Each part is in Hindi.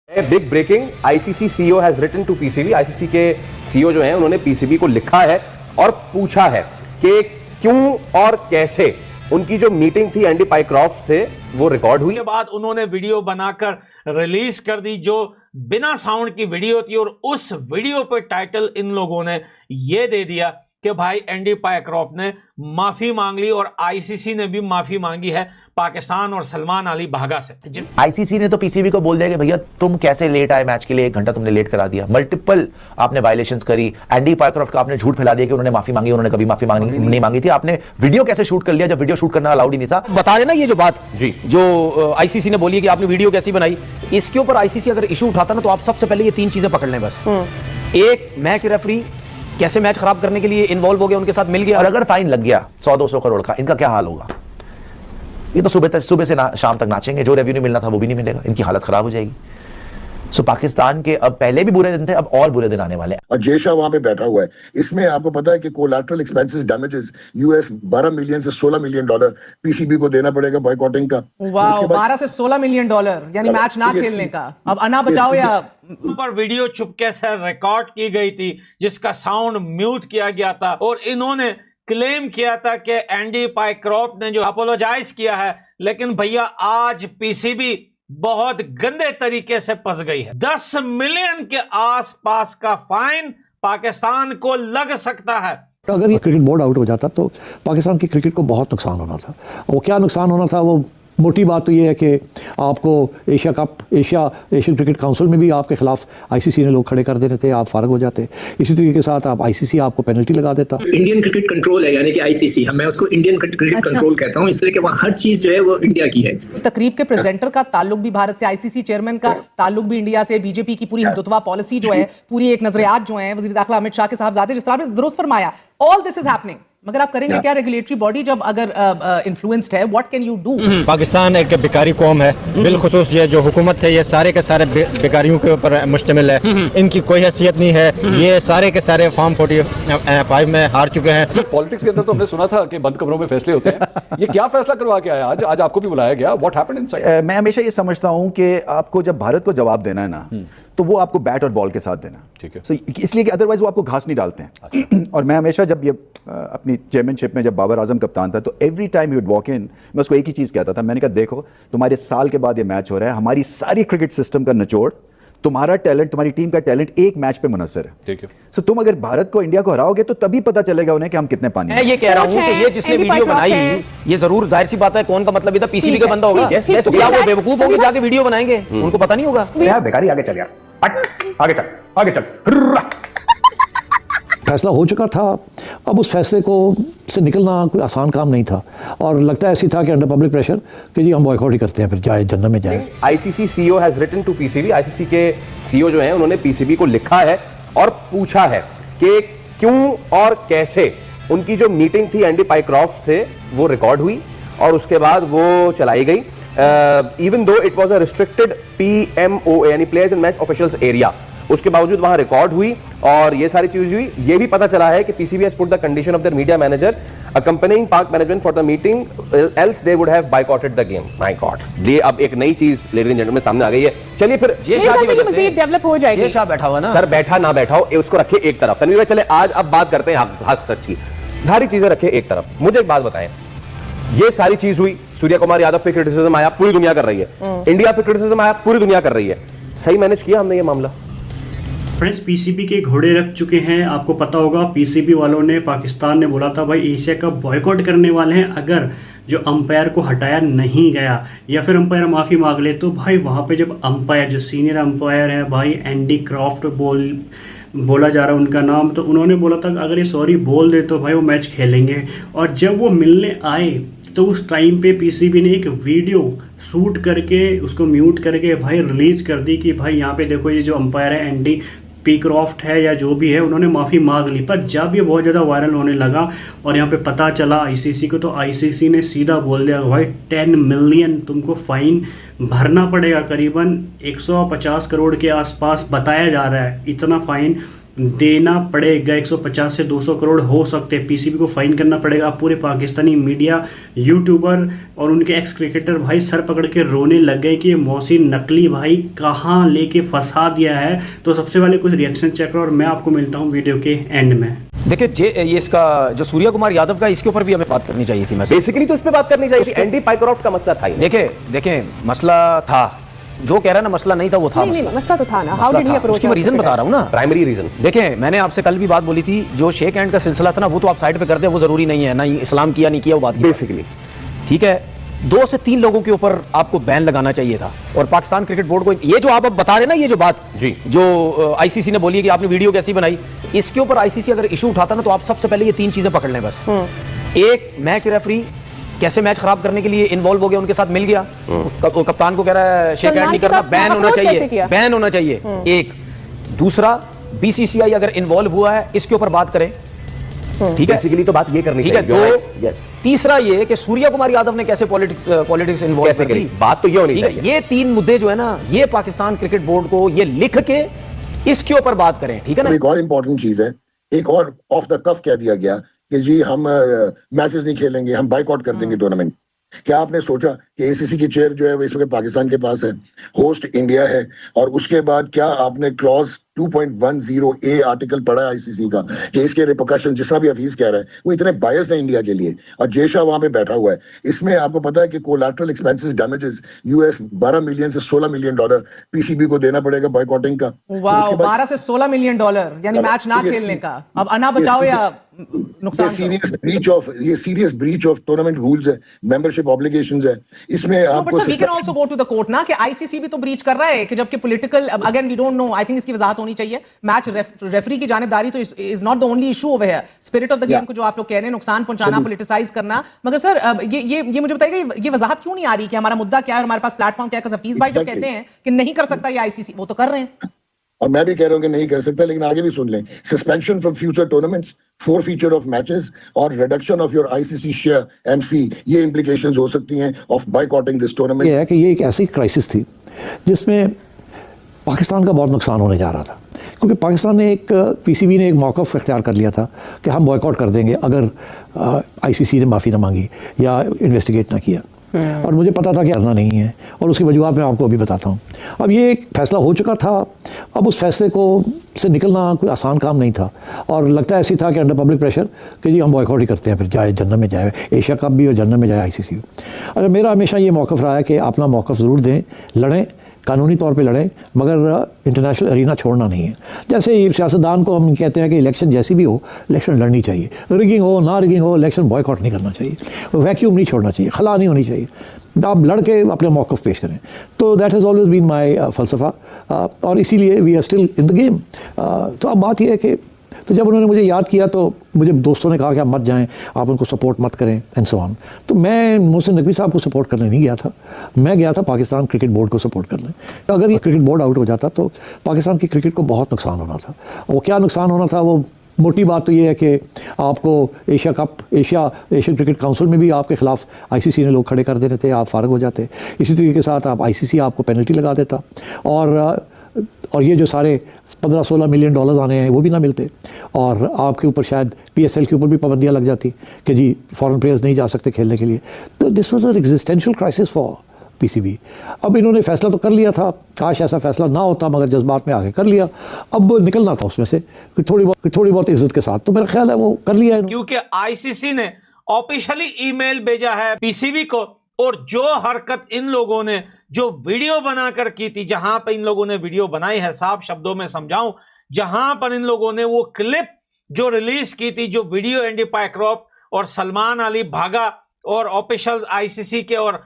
Big breaking, ICC CEO has written to PCB. ICC के सीईओ जो हैं उन्होंने पीसीबी को लिखा है और पूछा है कि क्यों और कैसे उनकी जो मीटिंग थी एंडी पाइक्रॉफ्ट से वो रिकॉर्ड हुई। के बाद उन्होंने वीडियो बनाकर रिलीज कर दी जो बिना साउंड की वीडियो थी, और उस वीडियो पर टाइटल इन लोगों ने ये दे दिया कि भाई एंडी पाइक्रॉफ्ट ने माफी मांग ली और आईसीसी ने भी माफी मांगी है पाकिस्तान और सलमान अली भागा से। आईसीसी ने तो पीसीबी को बोल दिया कि भैया तुम कैसे लेट आए मैच के लिए, 1 घंटा तुमने लेट करा दिया। मल्टीपल आपने वायलेशंस करी। एंडी पाइक्रॉफ्ट का आपने झूठ फैला दिया कि उन्होंने माफी मांगी, उन्होंने कभी माफी नहीं मांगी थी। आपने वीडियो कैसे शूट कर लिया जब वीडियो शूट करना अलाउड ही नहीं था। बता रहे ना ये जो बात जी जो आईसीसी ने बोली है कि आपने वीडियो कैसी बनाई, इसके ऊपर आईसीसी अगर इशू उठाता ना तो आप सबसे पहले ये 3 चीजें पकड़ लें बस। एक, मैच रेफरी कैसे मैच खराब करने के लिए इन्वॉल्व हो गया, उनके साथ मिल गया। और अगर फाइन लग गया 100-200 करोड़ का, इनका क्या हाल होगा? ये तो सुबह से शाम तक नाचेंगे, जो रेवेन्यू मिलना था वो भी नहीं मिलेगा, इनकी हालत खराब हो जाएगी। सो पाकिस्तान के अब पहले भी बुरे दिन थे, अब और बुरे दिन आने वाले हैं। और जय शाह वहां पे बैठा हुआ है। इसमें आपको पता है कि collateral expenses damages US 12 million से 16 मिलियन डॉलर पीसीबी को देना पड़ेगा बॉयकॉटिंग का। वाह, 12 से 16 मिलियन डॉलर यानी मैच ना खेलने का। अब अना बचाओ या पर वीडियो चुपके से रिकॉर्ड की गई थी जिसका साउंड म्यूट किया गया था, और इन्होंने क्लेम किया था कि एंडी पाइक्रॉफ्ट ने जो अपोलोजाइज किया है, लेकिन भैया आज पीसीबी बहुत गंदे तरीके से फंस गई है। 10 मिलियन के आसपास का फाइन पाकिस्तान को लग सकता है। अगर ये क्रिकेट बोर्ड आउट हो जाता तो पाकिस्तान की क्रिकेट को बहुत नुकसान होना था। वो क्या नुकसान होना था, वो मोटी बात तो ये है कि आपको Asia cup, Asian cricket council में भी आपके खिलाफ आईसीसी ने लोग खड़े कर देते थे, आप फारग हो जाते। इसी तरीके के साथ आप आईसीसी आपको पेनल्टी लगा देता। इंडियन क्रिकेट कंट्रोल है यानी कि आईसीसी, मैं उसको इंडियन क्रिकेट कंट्रोल कहता हूं, इसलिए कि वहाँ हर चीज जो है वो इंडिया की है। तकरीब के प्रेजेंटर का ताल्लुक भी भारत से, आईसीसी चेयरमैन का ताल्लुक भी इंडिया से, बीजेपी की पूरी हिंदुत्वा पॉलिसी जो है, पूरी एक नजरियात जो है वज़ीर दाखिला अमित शाह के साहबजादे, जिस तरह आपने दुरुस्त फरमाया, ऑल दिस इज हैपनिंग। मगर आप करेंगे क्या? रेगुलेटरी बॉडी जब अगर इन्फ्लुएंस्ड है, what can you do? Pakistan एक बेकारी कौम है, बिलखुसूस ये जो हुकूमत है ये सारे के सारे बेकारियों के ऊपर मुश्तमिल है। इनकी कोई हैसियत नहीं है, ये सारे के सारे फॉर्म 45 में हार चुके हैं। पॉलिटिक्स के अंदर तो हमने सुना था कि बंद कमरों में फैसले होते हैं। ये क्या फैसला करवा के आया आज आपको भी बुलाया गया? What happened inside? मैं हमेशा ये समझता हूं कि आपको जब भारत को जवाब देना है ना, तो वो आपको बैट और बॉल के साथ देना। ठीक है। So, इसलिए कि अदरवाइज वो आपको घास नहीं डालते हैं। और मैं हमेशा जब ये अपनी चेयरमैनशिप में जब बाबर आजम कप्तान था तो every time you would walk in, मैं उसको एक ही चीज़ कहता था, मैंने कहा देखो तुम्हारे साल के बाद ये मैच हो रहा है, हमारी सारी क्रिकेट सिस्टम का निचोड़, तुम्हारा टैलेंट, तुम्हारी टीम का टैलेंट एक मैच पे मुनसर है। ठीक है। सो तुम अगर भारत को, इंडिया को हराओगे तो तभी पता चलेगा उन्हें कि हम कितने पानी। मैं ये कह रहा हूँ कि ये जिसने वीडियो बनाई, ये जरूर जाहिर सी बात है कौन का मतलब ये था, पीसीबी का बंदा होगा। तो क्या वो बेवकूफ होंगे जाके वीडियो बनाएंगे? उनको पता नहीं होगा यार बेकारी। आगे चल यार, आगे चल, आगे चल। फैसला हो चुका था, अब उस फैसले को से निकलना कोई आसान काम नहीं था, और लगता ऐसी था कि अंडर पब्लिक प्रेशर कि जी हम बॉयकॉट ही करते हैं, फिर जाए जन्नत में जाए। ICC CEO has written to PCB. ICC के सीईओ जो हैं उन्होंने पीसीबी को लिखा है और पूछा है कि क्यों और कैसे उनकी जो मीटिंग थी एंडी पाइक्रॉफ्ट से वो रिकॉर्ड हुई और उसके बाद वो चलाई गई। Even though it was a restricted PMO यानी players and match officials area, उसके बावजूद वहां रिकॉर्ड हुई और ये सारी चीज हुई। ये भी पता चला है कि PCB has put the condition of their media manager accompanying Pak management for the meeting, else they would have boycotted the game. My god, ये अब एक नई चीज लेडीज एंड जेंटलमैन सामने आ गई है। चलिए फिर जय शाह की वजह से डेवलप हो जाएगी। जय शाह बैठा हुआ ना सर, बैठा ना बैठा हो उसको रखे एक तरफ। तनवीर भाई चले आज अब बात करते हैं हक सच की, सारी चीजें रखे एक तरफ। मुझे एक बात बताएं, ये सारी चीज हुई, सूर्य कुमार यादव पे क्रिटिसिज्म आया, पूरी दुनिया कर रही है। इंडिया पे क्रिटिसिज्म आया, पूरी दुनिया कर रही है। सही मैनेज किया हमने ये मामला? फ्रेंड्स, पीसीबी के घोड़े रख चुके हैं। आपको पता होगा पीसीबी वालों ने, पाकिस्तान ने बोला था भाई एशिया कप बॉयकॉट करने वाले हैं अगर जो अंपायर को हटाया नहीं गया या फिर अंपायर माफ़ी मांग ले। तो भाई वहाँ पे जब अंपायर, जो सीनियर अंपायर है भाई एंडी क्रॉफ्ट बोला जा रहा है उनका नाम, तो उन्होंने बोला था अगर ये सॉरी बोल दे तो भाई वो मैच खेलेंगे। और जब वो मिलने आए तो उस टाइम पे पीसीबी ने एक वीडियो शूट करके उसको म्यूट करके भाई रिलीज कर दी कि भाई यहाँ पे देखो ये जो अंपायर है एंडी पीक्रॉफ्ट है या जो भी है, उन्होंने माफ़ी मांग ली। पर जब ये बहुत ज़्यादा वायरल होने लगा और यहाँ पे पता चला आईसीसी को, तो आईसीसी ने सीधा बोल दिया भाई 10 मिलियन तुमको फ़ाइन भरना पड़ेगा, करीबन 150 करोड़ के आसपास बताया जा रहा है इतना फ़ाइन देना पड़ेगा। 150 से 200 करोड़ हो सकते हैं, पीसीबी को फाइन करना पड़ेगा। पूरे पाकिस्तानी मीडिया, यूट्यूबर और उनके एक्स क्रिकेटर भाई सर पकड़ के रोने लग गए कि मोहसिन नकली भाई कहाँ लेके फंसा दिया है। तो सबसे पहले कुछ रिएक्शन चेक करो और मैं आपको मिलता हूँ वीडियो के एंड में। देखिए ये इसका जो सूर्य कुमार यादव का, इसके ऊपर भी हमें बात करनी चाहिए थी। बेसिकली तो इस पे बात करनी चाहिए थी। एंडी पाइक्रॉफ्ट का मसला था। देखें मसला था, जो कह रहा है ना मसला नहीं था, वो था। नहीं, मसला तो था ना। How did he approach? उसकी मैं रीजन बता रहा हूँ ना, प्राइमरी रीजन। देखें मैंने आपसे कल भी बात बोली थी, जो शेक हैंड का सिलसिला था ना, वो तो आप साइड पे कर दे, वो जरूरी नहीं है ना, इस्लाम किया नहीं किया वो बात बेसिकली ठीक है। 2 से 3 लोगों के ऊपर आपको बैन लगाना चाहिए था। और पाकिस्तान क्रिकेट बोर्ड को ये जो आप अब बता रहे ना, ये जो बात जी जो आईसीसी ने बोली है कि आपने वीडियो कैसी बनाई, इसके ऊपर आईसीसी अगर इशू उठाता ना, तो आप सबसे पहले ये 3 चीजें पकड़ लें बस। एक, मैच रेफरी कैसे मैच खराब करने के लिए इन्वॉल्व हो गया, उनके साथ मिल गया, कप्तान को कह रहा है शेक हैंड नहीं करना, बैन होना चाहिए, बैन होना चाहिए। एक, दूसरा, बीसीसीआई अगर इन्वॉल्व हुआ है इसके ऊपर बात करें, ठीक है। बेसिकली तो बात ये करनी ठीक है। चाहिए। तो तीसरा ये कि सूर्य कुमार यादव ने कैसे पॉलिटिक्स इन्वॉल्व करी, बात तो ये होनी चाहिए। ये 3 मुद्दे जो है ना, ये पाकिस्तान क्रिकेट बोर्ड को ये लिख के इसके ऊपर बात करें, ठीक है ना। एक और इंपॉर्टेंट चीज है, एक और ऑफ द कफ कह दिया गया कि जी हम मैचेस नहीं खेलेंगे, हम बाइकआउट कर देंगे टूर्नामेंट। क्या आपने सोचा कि एसीसी की चेयर जो है वो इस वक्त पाकिस्तान के पास है, होस्ट इंडिया है, और उसके बाद क्या आपने क्लॉज 2.10A आर्टिकल पढ़ा है आईसीसी का कि इसके रिपोकशन, जिसका भी हफीज कह रहा है, वो इतने बायस है इंडिया के लिए, और जेशा वहां पे बैठा हुआ है। इसमें आपको पता है कि collateral expenses damages US 12 million से 16 मिलियन डॉलर पीसीबी को देना पड़ेगा बॉयकॉटिंग का। वाह, 12 से 16 मिलियन डॉलर यानी मैच ना खेलने का। अब अना बचाओ या नुकसान। ये serious breach of tournament rules है, मेंबरशिप ऑब्लिगेशंस है। इसमें आपको we can also go to the court ना कि आईसीसी भी तो ब्रीच कर रहा है, कि जबकि political, again we don't know, I think इसकी वजाहत होनी चाहिए। मैच रेफरी की जानिबदारी तो is not the only issue over here. Spirit of the game को जो आप लोग कह रहे हैं, नुकसान पहुंचाना, पॉलिटिसाइज करना, मगर सर ये मुझे बताइएगा, ये वजाहत क्यों नहीं आ रही कि हमारा मुद्दा क्या है, हमारे पास प्लेटफॉर्म क्या है? हफीज भाई जो कहते हैं कि नहीं कर सकता ये आईसीसी, वो तो कर रहे हैं। और मैं भी कह रहा हूं कि नहीं कर सकता, लेकिन आगे भी सुन लें, suspension from future tournaments, forfeiture of matches और reduction of your ICC share and fee, ये इंप्लीकेशंस हो सकती हैं ऑफ बाइकॉटिंग दिस टूर्नामेंट। ये है कि ये एक ऐसी क्राइसिस थी जिसमें पाकिस्तान का बहुत नुकसान होने जा रहा था, क्योंकि पाकिस्तान ने पीसीबी ने एक मौक़िफ़ इख्तियार कर लिया था कि हम बॉयकॉट कर देंगे अगर आईसीसी ने माफ़ी ना मांगी या इन्वेस्टिगेट ना किया। और मुझे पता था कि करना नहीं है, और उसकी वजूहत मैं आपको अभी बताता हूँ। अब ये एक फैसला हो चुका था, अब उस फैसले को से निकलना कोई आसान काम नहीं था, और लगता ऐसी था कि अंडर पब्लिक प्रेशर कि जी हम बॉयकॉट ही करते हैं, फिर जाए जन्नत में जाए एशिया कप भी और जन्नत में जाए आईसीसी भी। अच्छा, मेरा हमेशा ये मौक़िफ़ रहा है कि अपना मौक़िफ़ ज़रूर दें, लड़ें, कानूनी तौर पे लड़ें, मगर इंटरनेशनल अरीना छोड़ना नहीं है। जैसे ही सियासतदान को हम कहते हैं कि इलेक्शन जैसी भी हो, इलेक्शन लड़नी चाहिए, रिगिंग हो ना रिगिंग हो, इलेक्शन बॉयकॉट नहीं करना चाहिए, वैक्यूम नहीं छोड़ना चाहिए, खला नहीं होनी चाहिए, आप लड़ के अपने मौक़िफ़ पेश करें। तो that has always been my फ़लसफ़ा, और इसीलिए we are still in the game. तो अब बात यह है कि तो जब उन्होंने मुझे याद किया तो मुझे दोस्तों ने कहा कि आप मत जाएं, आप उनको सपोर्ट मत करें एंड सो ऑन। तो मैं मोहसिन नकवी साहब को सपोर्ट करने नहीं गया था, मैं गया था पाकिस्तान क्रिकेट बोर्ड को सपोर्ट करने। तो अगर ये क्रिकेट बोर्ड आउट हो जाता तो पाकिस्तान की क्रिकेट को बहुत नुकसान होना था। वो क्या नुकसान होना था, वो मोटी बात तो ये है कि आपको एशियन क्रिकेट काउंसिल में भी आपके खिलाफ आईसीसी ने लोग खड़े कर देते थे, आप फारग हो जाते। इसी तरीके के साथ आप आईसीसी आपको पेनल्टी लगा देता, और ये जो सारे 15-16 मिलियन डॉलर्स आने हैं वो भी ना मिलते, और आपके ऊपर शायद PSL के ऊपर भी पाबंदियाँ लग जाती कि जी फॉरेन प्लेयर्स नहीं जा सकते खेलने के लिए। तो this was an existential crisis for PCB. अब इन्होंने फैसला तो कर लिया था, काश ऐसा फैसला ना होता, मगर जज्बात में आके कर लिया। अब निकलना था उसमें से थोड़ी बहुत इज्जत के साथ, तो मेरा ख्याल है वो कर लिया है। क्योंकि आईसीसी ने ऑफिशियली ईमेल भेजा है पीसीबी को, और जो हरकत इन लोगों ने जो वीडियो बनाकर की थी, जहां पर इन लोगों ने वीडियो बनाई है, साफ शब्दों में समझाऊं, जहां पर इन लोगों ने वो क्लिप जो रिलीज की थी, जो वीडियो एंडी पाइक्रॉफ्ट और सलमान अली भागा और ऑफिशियल आईसीसी के और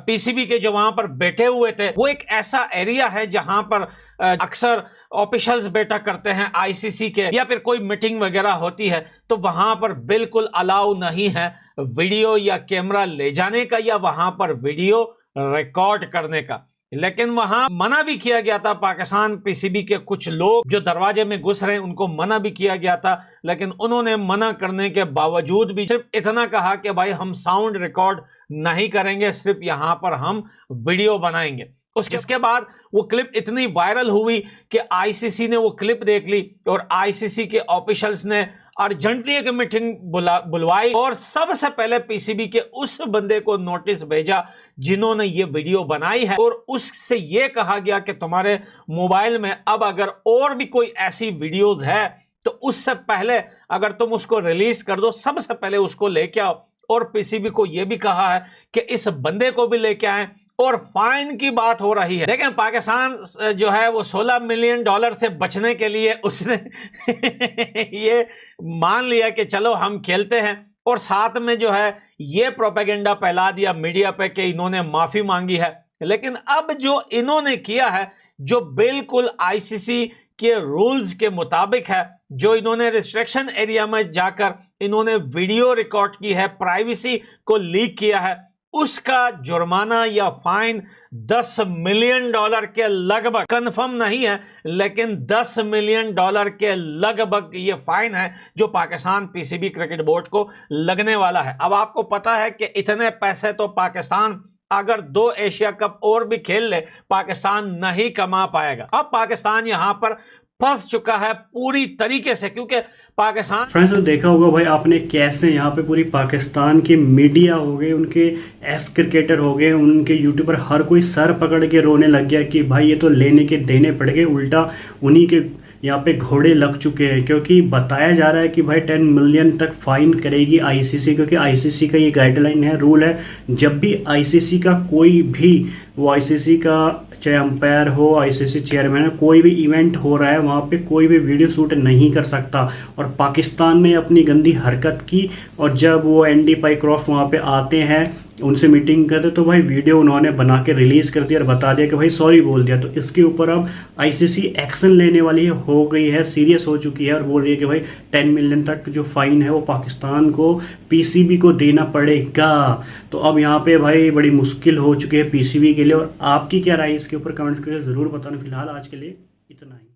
पीसीबी के जो वहां पर बैठे हुए थे, वो एक ऐसा एरिया है जहां पर अक्सर ऑफिशियल्स बैठक करते हैं आईसीसी के, या फिर कोई मीटिंग वगैरह होती है, तो वहां पर बिल्कुल अलाउ नहीं है वीडियो या कैमरा ले जाने का या वहां पर वीडियो रिकॉर्ड करने का। लेकिन वहां मना भी किया गया था, पाकिस्तान पीसीबी के कुछ लोग जो दरवाजे में घुस रहे हैं उनको मना भी किया गया था, लेकिन उन्होंने मना करने के बावजूद भी सिर्फ इतना कहा कि भाई हम साउंड रिकॉर्ड नहीं करेंगे, सिर्फ यहां पर हम वीडियो बनाएंगे। उसके बाद वो क्लिप इतनी वायरल हुई कि आईसीसी ने वो क्लिप देख ली और आईसीसी के ऑफिशियल्स ने अर्जेंटली एक मीटिंग बुलवाई और सबसे पहले पीसीबी के उस बंदे को नोटिस भेजा जिन्होंने ये वीडियो बनाई है और उससे ये कहा गया कि तुम्हारे मोबाइल में अब अगर और भी कोई ऐसी वीडियोस है तो उससे पहले अगर तुम उसको रिलीज कर दो, सबसे पहले उसको लेके आओ। और पीसीबी को यह भी कहा है कि इस बंदे को भी लेके आए और फाइन की बात हो रही है। लेकिन पाकिस्तान जो है वो $16 मिलियन से बचने के लिए उसने ये मान लिया कि चलो हम खेलते हैं और साथ में जो है ये प्रोपेगेंडा फैला दिया मीडिया पे कि इन्होंने माफी मांगी है। लेकिन अब जो इन्होंने किया है जो बिल्कुल आईसीसी के रूल्स के मुताबिक है, जो इन्होंने रिस्ट्रिक्शन एरिया में जाकर इन्होंने वीडियो रिकॉर्ड की है, प्राइवेसी को लीक किया है, उसका जुर्माना या फाइन $10 मिलियन के लगभग, कंफर्म नहीं है लेकिन $10 मिलियन के लगभग ये फाइन है जो पाकिस्तान पीसीबी क्रिकेट बोर्ड को लगने वाला है। अब आपको पता है कि इतने पैसे तो पाकिस्तान अगर 2 एशिया कप और भी खेल ले पाकिस्तान नहीं कमा पाएगा। अब पाकिस्तान यहां पर फंस चुका है पूरी तरीके से, क्योंकि पाकिस्तान फ्रेंड्स तो देखा होगा भाई आपने कैसे यहाँ पे पूरी पाकिस्तान के मीडिया हो गए, उनके एक्स क्रिकेटर हो गए, उनके यूट्यूबर, हर कोई सर पकड़ के रोने लग गया कि भाई ये तो लेने के देने पड़ गए, उल्टा उन्हीं के यहाँ पे घोड़े लग चुके हैं। क्योंकि बताया जा रहा है कि भाई 10 मिलियन तक फाइन करेगी आईसीसी, क्योंकि आईसीसी का ये गाइडलाइन है, रूल है, जब भी आईसीसी का कोई भी, वो आईसीसी का चाहे अंपायर हो, आईसीसी चेयरमैन है, कोई भी इवेंट हो रहा है वहाँ पे कोई भी वीडियो शूट नहीं कर सकता। और पाकिस्तान ने अपनी गंदी हरकत की और जब वो एंडी पाइक्रॉफ्ट वहाँ पे आते हैं उनसे मीटिंग करते तो भाई वीडियो उन्होंने बना के रिलीज कर दिया और बता दिया कि भाई सॉरी बोल दिया। तो इसके ऊपर अब आईसीसी एक्शन लेने वाली हो गई है, सीरियस हो चुकी है और बोल रही है कि भाई 10 मिलियन तक जो फाइन है वो पाकिस्तान को, पीसीबी को देना पड़ेगा। तो अब यहाँ पे भाई बड़ी मुश्किल हो चुकी है पीसीबी के लिए। और आपकी क्या राय इसके ऊपर कमेंट्स करके ज़रूर बताना। फिलहाल आज के लिए इतना ही।